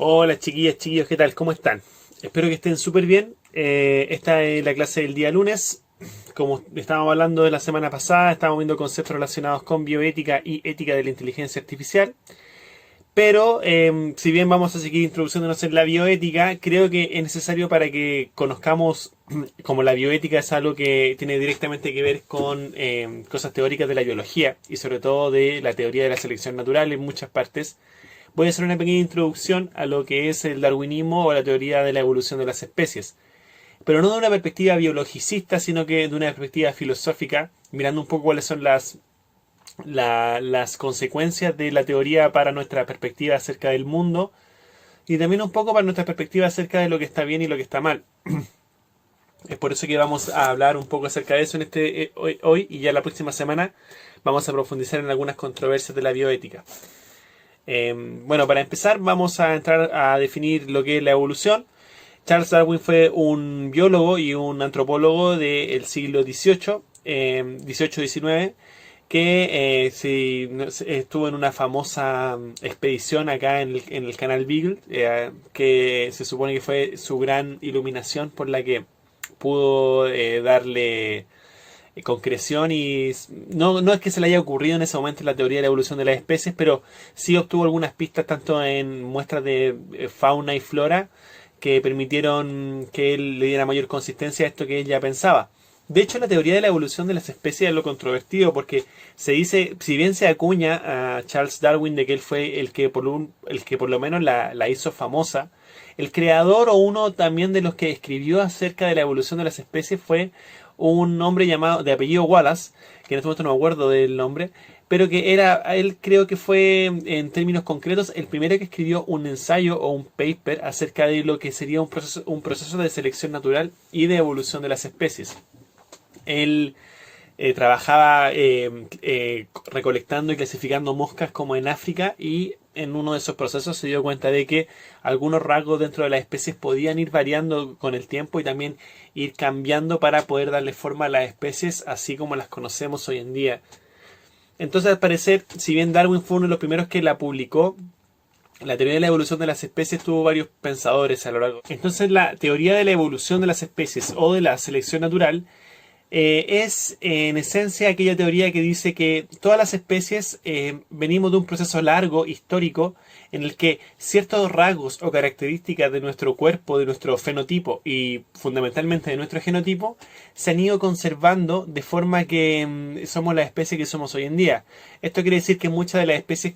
Hola chiquillas, chiquillos, ¿qué tal? ¿Cómo están? Espero que estén súper bien. Esta es la clase del día lunes. Como estábamos hablando de la semana pasada, estábamos viendo conceptos relacionados con bioética y ética de la inteligencia artificial. Pero si bien vamos a seguir introduciéndonos en la bioética, creo que es necesario para que conozcamos como la bioética es algo que tiene directamente que ver con cosas teóricas de la biología y sobre todo de la teoría de la selección natural en muchas partes. Voy a hacer una pequeña introducción a lo que es el darwinismo o la teoría de la evolución de las especies, pero no de una perspectiva biologicista, sino que de una perspectiva filosófica, mirando un poco cuáles son las consecuencias de la teoría para nuestra perspectiva acerca del mundo y también un poco para nuestra perspectiva acerca de lo que está bien y lo que está mal. Es por eso que vamos a hablar un poco acerca de eso en hoy y ya la próxima semana vamos a profundizar en algunas controversias de la bioética. Bueno, para empezar vamos a entrar a definir lo que es la evolución. Charles Darwin fue un biólogo y un antropólogo del siglo XVIII, XVIII-XIX, que estuvo en una famosa expedición acá en el canal Beagle, que se supone que fue su gran iluminación por la que pudo darle concreción y no es que se le haya ocurrido en ese momento la teoría de la evolución de las especies, pero sí obtuvo algunas pistas tanto en muestras de fauna y flora que permitieron que él le diera mayor consistencia a esto que ella pensaba. De hecho, la teoría de la evolución de las especies es lo controvertido porque se dice, si bien se acuña a Charles Darwin de que él fue el que por lo menos la hizo famosa, el creador o uno también de los que escribió acerca de la evolución de las especies fue un hombre llamado de apellido Wallace, que en este momento no me acuerdo del nombre, pero que él creo que fue en términos concretos el primero que escribió un ensayo o un paper acerca de lo que sería un proceso de selección natural y de evolución de las especies. Él trabajaba recolectando y clasificando moscas como en África y en uno de esos procesos se dio cuenta de que algunos rasgos dentro de las especies podían ir variando con el tiempo y también ir cambiando para poder darle forma a las especies así como las conocemos hoy en día. Entonces, al parecer, si bien Darwin fue uno de los primeros que la publicó, la teoría de la evolución de las especies tuvo varios pensadores a lo largo. Entonces, la teoría de la evolución de las especies o de la selección natural es en esencia aquella teoría que dice que todas las especies venimos de un proceso largo, histórico, en el que ciertos rasgos o características de nuestro cuerpo, de nuestro fenotipo y fundamentalmente de nuestro genotipo, se han ido conservando de forma que somos la especie que somos hoy en día. Esto quiere decir que muchas de las especies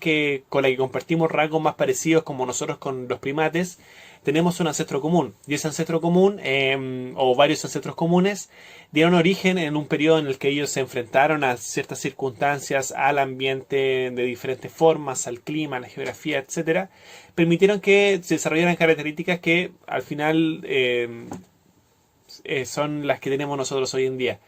con las que compartimos rasgos más parecidos como nosotros con los primates, tenemos un ancestro común. Y ese ancestro común, o varios ancestros comunes, dieron origen en un periodo en el que ellos se enfrentaron a ciertas circunstancias, al ambiente de diferentes formas, al clima, a la geografía, etcétera, permitieron que se desarrollaran características que al final son las que tenemos nosotros hoy en día.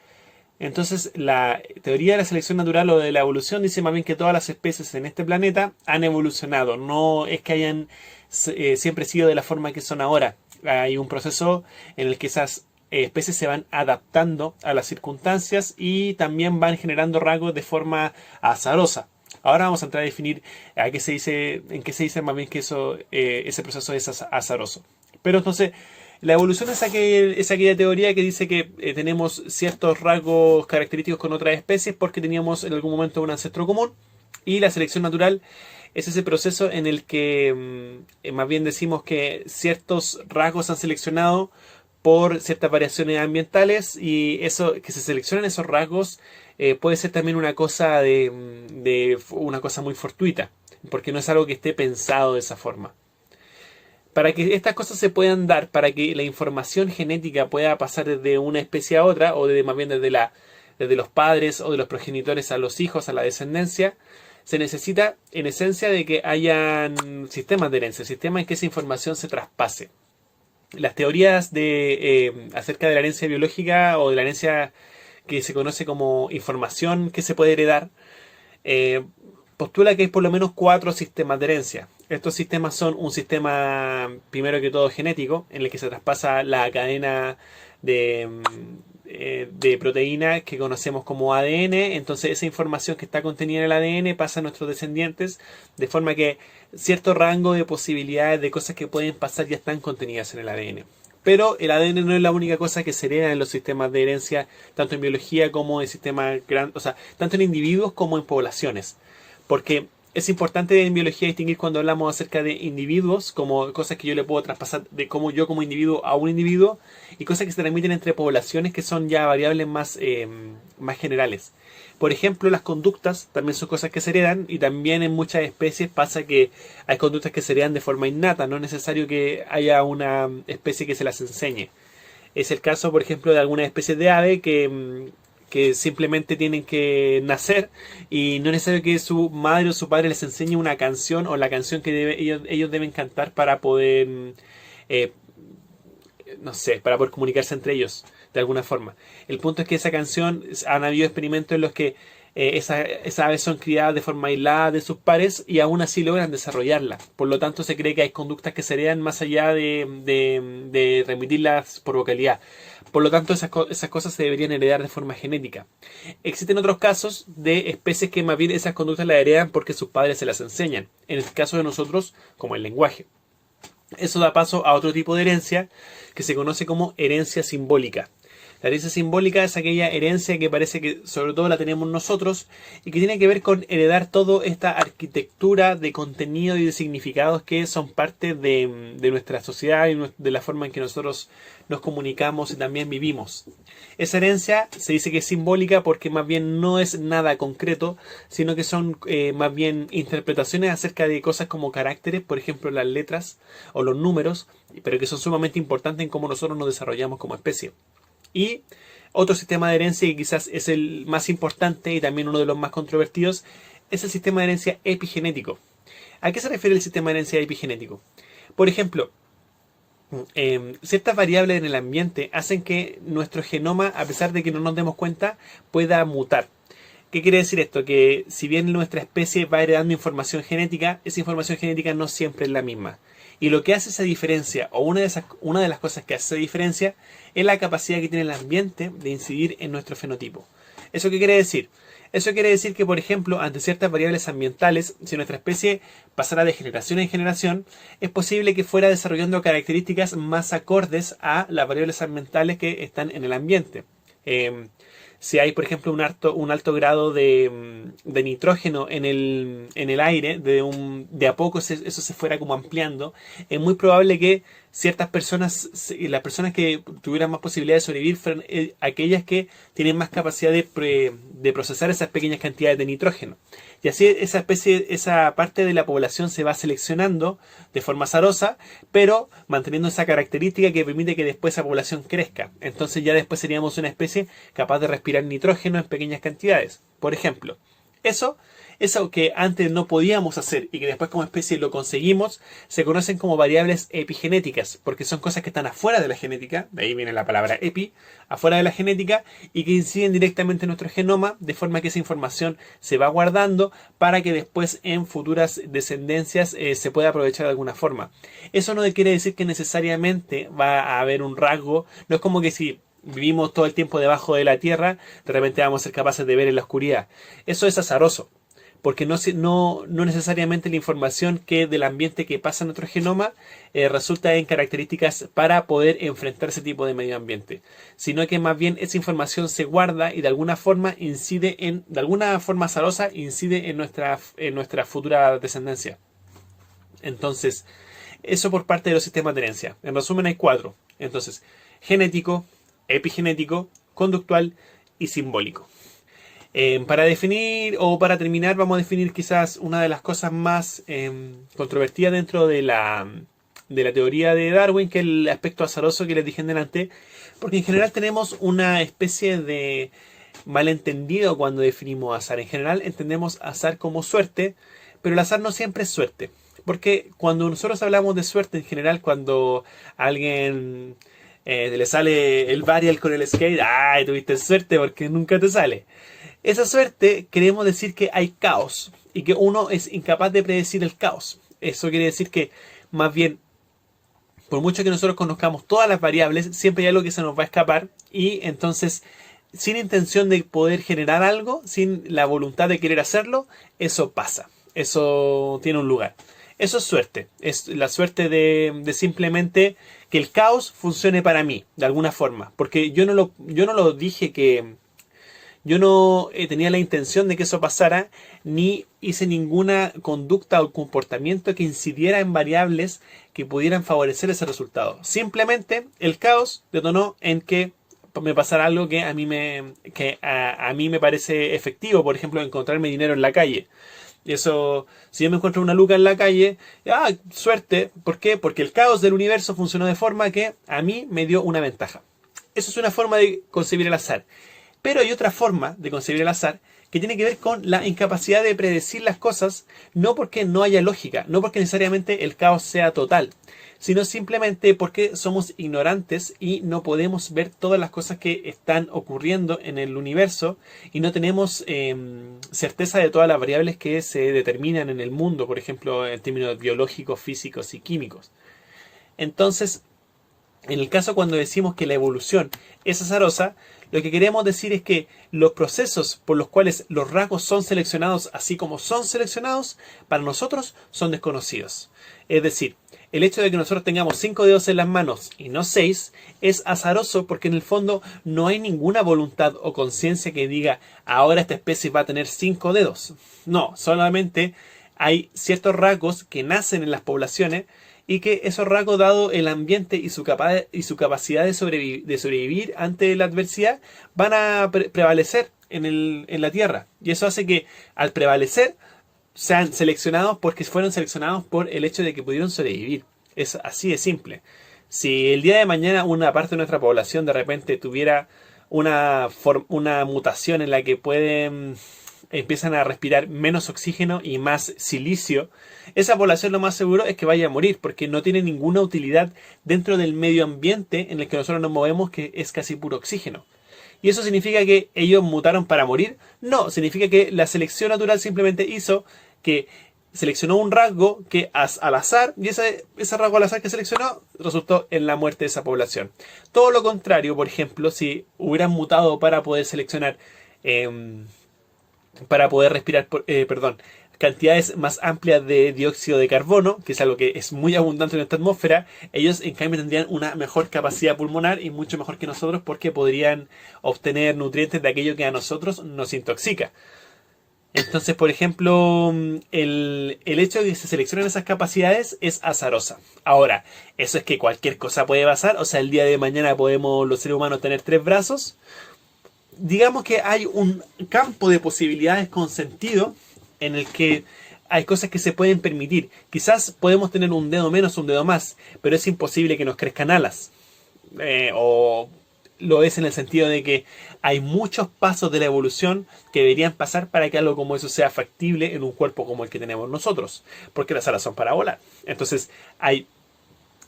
Entonces, la teoría de la selección natural o de la evolución dice más bien que todas las especies en este planeta han evolucionado. No es que hayan siempre sido de la forma que son ahora. Hay un proceso en el que esas especies se van adaptando a las circunstancias y también van generando rasgos de forma azarosa. Ahora vamos a entrar a definir en qué se dice más bien que ese proceso es azaroso. Pero entonces, la evolución es aquella teoría que dice que tenemos ciertos rasgos característicos con otras especies porque teníamos en algún momento un ancestro común, y la selección natural es ese proceso en el que más bien decimos que ciertos rasgos se han seleccionado por ciertas variaciones ambientales y eso que se seleccionen esos rasgos puede ser también una cosa de una cosa muy fortuita porque no es algo que esté pensado de esa forma. Para que estas cosas se puedan dar, para que la información genética pueda pasar desde una especie a otra, o más bien desde los padres o de los progenitores a los hijos, a la descendencia, se necesita en esencia de que hayan sistemas de herencia, sistemas en que esa información se traspase. Las teorías acerca de la herencia biológica o de la herencia que se conoce como información que se puede heredar, postula que hay por lo menos 4 sistemas de herencia. Estos sistemas son un sistema, primero que todo, genético, en el que se traspasa la cadena de proteína que conocemos como ADN. Entonces esa información que está contenida en el ADN pasa a nuestros descendientes, de forma que cierto rango de posibilidades de cosas que pueden pasar ya están contenidas en el ADN. Pero el ADN no es la única cosa que se hereda en los sistemas de herencia, tanto en biología como en sistemas grandes, o sea, tanto en individuos como en poblaciones. Porque es importante en biología distinguir cuando hablamos acerca de individuos, como cosas que yo le puedo traspasar de cómo yo como individuo a un individuo, y cosas que se transmiten entre poblaciones que son ya variables más generales. Por ejemplo, las conductas también son cosas que se heredan, y también en muchas especies pasa que hay conductas que se heredan de forma innata, no es necesario que haya una especie que se las enseñe. Es el caso, por ejemplo, de algunas especies de ave que simplemente tienen que nacer y no es necesario que su madre o su padre les enseñe una canción o la canción que ellos deben cantar para poder, eh, no sé, para poder comunicarse entre ellos de alguna forma. El punto es que esa canción, han habido experimentos en los que esas aves son criadas de forma aislada de sus pares y aún así logran desarrollarla. Por lo tanto, se cree que hay conductas que se heredan más allá de remitirlas por vocalidad. Por lo tanto, esas cosas se deberían heredar de forma genética. Existen otros casos de especies que más bien esas conductas las heredan porque sus padres se las enseñan. En el caso de nosotros, como el lenguaje. Eso da paso a otro tipo de herencia que se conoce como herencia simbólica. La herencia simbólica es aquella herencia que parece que sobre todo la tenemos nosotros y que tiene que ver con heredar toda esta arquitectura de contenido y de significados que son parte de nuestra sociedad y de la forma en que nosotros nos comunicamos y también vivimos. Esa herencia se dice que es simbólica porque más bien no es nada concreto, sino que son más bien interpretaciones acerca de cosas como caracteres, por ejemplo las letras o los números, pero que son sumamente importantes en cómo nosotros nos desarrollamos como especie. Y otro sistema de herencia que quizás es el más importante y también uno de los más controvertidos es el sistema de herencia epigenético. ¿A qué se refiere el sistema de herencia epigenético? Por ejemplo, ciertas variables en el ambiente hacen que nuestro genoma, a pesar de que no nos demos cuenta, pueda mutar. ¿Qué quiere decir esto? Que si bien nuestra especie va heredando información genética, esa información genética no siempre es la misma. Y lo que hace esa diferencia, o una de las cosas que hace esa diferencia, es la capacidad que tiene el ambiente de incidir en nuestro fenotipo. ¿Eso qué quiere decir? Eso quiere decir que, por ejemplo, ante ciertas variables ambientales, si nuestra especie pasara de generación en generación, es posible que fuera desarrollando características más acordes a las variables ambientales que están en el ambiente. Si hay, por ejemplo, un alto grado de nitrógeno en el aire, de a poco eso se fuera como ampliando, es muy probable que ciertas personas, las personas que tuvieran más posibilidad de sobrevivir, fueran aquellas que tienen más capacidad de procesar esas pequeñas cantidades de nitrógeno. Y así esa parte de la población se va seleccionando de forma azarosa, pero manteniendo esa característica que permite que después esa población crezca. Entonces ya después seríamos una especie capaz de respirar nitrógeno en pequeñas cantidades. Por ejemplo, eso que antes no podíamos hacer y que después como especie lo conseguimos, se conocen como variables epigenéticas, porque son cosas que están afuera de la genética, de ahí viene la palabra epi, afuera de la genética, y que inciden directamente en nuestro genoma, de forma que esa información se va guardando para que después en futuras descendencias se pueda aprovechar de alguna forma. Eso no quiere decir que necesariamente va a haber un rasgo, no es como que si vivimos todo el tiempo debajo de la tierra, de repente vamos a ser capaces de ver en la oscuridad. Eso es azaroso, porque no necesariamente la información del ambiente que pasa en nuestro genoma resulta en características para poder enfrentar ese tipo de medio ambiente, sino que más bien esa información se guarda y de alguna forma azarosa incide en nuestra futura descendencia. Entonces, eso por parte de los sistemas de herencia. En resumen hay 4. Entonces, genético, epigenético, conductual y simbólico. Para definir o para terminar, vamos a definir quizás una de las cosas más controvertidas dentro de la teoría de Darwin, que es el aspecto azaroso que les dije en delante, porque en general tenemos una especie de malentendido cuando definimos azar. En general entendemos azar como suerte, pero el azar no siempre es suerte, porque cuando nosotros hablamos de suerte en general, cuando a alguien le sale el varial con el skate, ¡ay, tuviste suerte porque nunca te sale! Esa suerte queremos decir que hay caos y que uno es incapaz de predecir el caos. Eso quiere decir que más bien por mucho que nosotros conozcamos todas las variables, siempre hay algo que se nos va a escapar y entonces, sin intención de poder generar algo, sin la voluntad de querer hacerlo, eso pasa. Eso tiene un lugar. Eso es suerte. Es la suerte de simplemente que el caos funcione para mí, de alguna forma. Porque yo no lo dije que... Yo no tenía la intención de que eso pasara, ni hice ninguna conducta o comportamiento que incidiera en variables que pudieran favorecer ese resultado. Simplemente el caos detonó en que me pasara algo que a mí me parece efectivo. Por ejemplo, encontrarme dinero en la calle. Y eso, si yo me encuentro una luca en la calle, suerte. ¿Por qué? Porque el caos del universo funcionó de forma que a mí me dio una ventaja. Eso es una forma de concebir el azar. Pero hay otra forma de concebir el azar que tiene que ver con la incapacidad de predecir las cosas, no porque no haya lógica, no porque necesariamente el caos sea total, sino simplemente porque somos ignorantes y no podemos ver todas las cosas que están ocurriendo en el universo y no tenemos certeza de todas las variables que se determinan en el mundo, por ejemplo, en términos biológicos, físicos y químicos. Entonces, en el caso cuando decimos que la evolución es azarosa, lo que queremos decir es que los procesos por los cuales los rasgos son seleccionados así como son seleccionados, para nosotros son desconocidos. Es decir, el hecho de que nosotros tengamos 5 dedos en las manos y no 6 es azaroso porque en el fondo no hay ninguna voluntad o conciencia que diga ahora esta especie va a tener 5 dedos. No, solamente hay ciertos rasgos que nacen en las poblaciones y que esos rasgos, dado el ambiente y su capacidad de sobrevivir ante la adversidad, van a prevalecer en la Tierra. Y eso hace que al prevalecer sean seleccionados porque fueron seleccionados por el hecho de que pudieron sobrevivir. Es así de simple. Si el día de mañana una parte de nuestra población de repente tuviera una mutación en la que empiezan a respirar menos oxígeno y más silicio, esa población lo más seguro es que vaya a morir porque no tiene ninguna utilidad dentro del medio ambiente en el que nosotros nos movemos, que es casi puro oxígeno. ¿Y eso significa que ellos mutaron para morir? No, significa que la selección natural simplemente hizo que seleccionó un rasgo que al azar, y ese rasgo al azar que seleccionó resultó en la muerte de esa población. Todo lo contrario, por ejemplo, si hubieran mutado para poder seleccionar para poder respirar, cantidades más amplias de dióxido de carbono, que es algo que es muy abundante en nuestra atmósfera, ellos en cambio tendrían una mejor capacidad pulmonar y mucho mejor que nosotros porque podrían obtener nutrientes de aquello que a nosotros nos intoxica. Entonces, por ejemplo, el hecho de que se seleccionen esas capacidades es azarosa. Ahora, eso es que cualquier cosa puede pasar, o sea, el día de mañana podemos los seres humanos tener 3 brazos. Digamos que hay un campo de posibilidades con sentido en el que hay cosas que se pueden permitir. Quizás podemos tener un dedo menos, un dedo más, pero es imposible que nos crezcan alas. O lo es en el sentido de que hay muchos pasos de la evolución que deberían pasar para que algo como eso sea factible en un cuerpo como el que tenemos nosotros, porque las alas son para volar. Entonces hay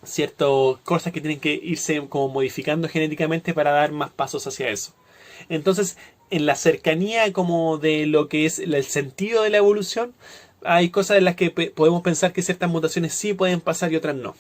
ciertas cosas que tienen que irse como modificando genéticamente para dar más pasos hacia eso. Entonces, en la cercanía como de lo que es el sentido de la evolución, hay cosas en las que podemos pensar que ciertas mutaciones sí pueden pasar y otras no.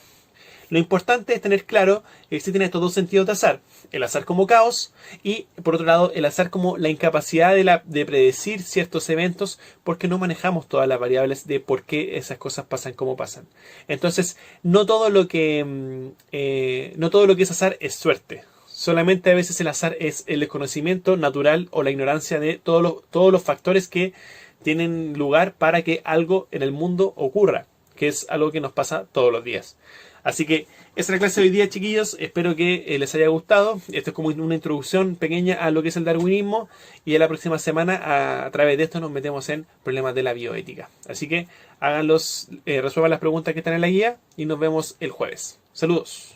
Lo importante es tener claro que existen estos dos sentidos de azar. El azar como caos y, por otro lado, el azar como la incapacidad de predecir ciertos eventos porque no manejamos todas las variables de por qué esas cosas pasan como pasan. Entonces, no todo lo que es azar es suerte. Solamente a veces el azar es el desconocimiento natural o la ignorancia de todos los factores que tienen lugar para que algo en el mundo ocurra, que es algo que nos pasa todos los días. Así que esa es la clase de hoy día, chiquillos. Espero que les haya gustado. Esto es como una introducción pequeña a lo que es el darwinismo. Y en la próxima semana, a través de esto, nos metemos en problemas de la bioética. Así que resuelvan las preguntas que están en la guía y nos vemos el jueves. Saludos.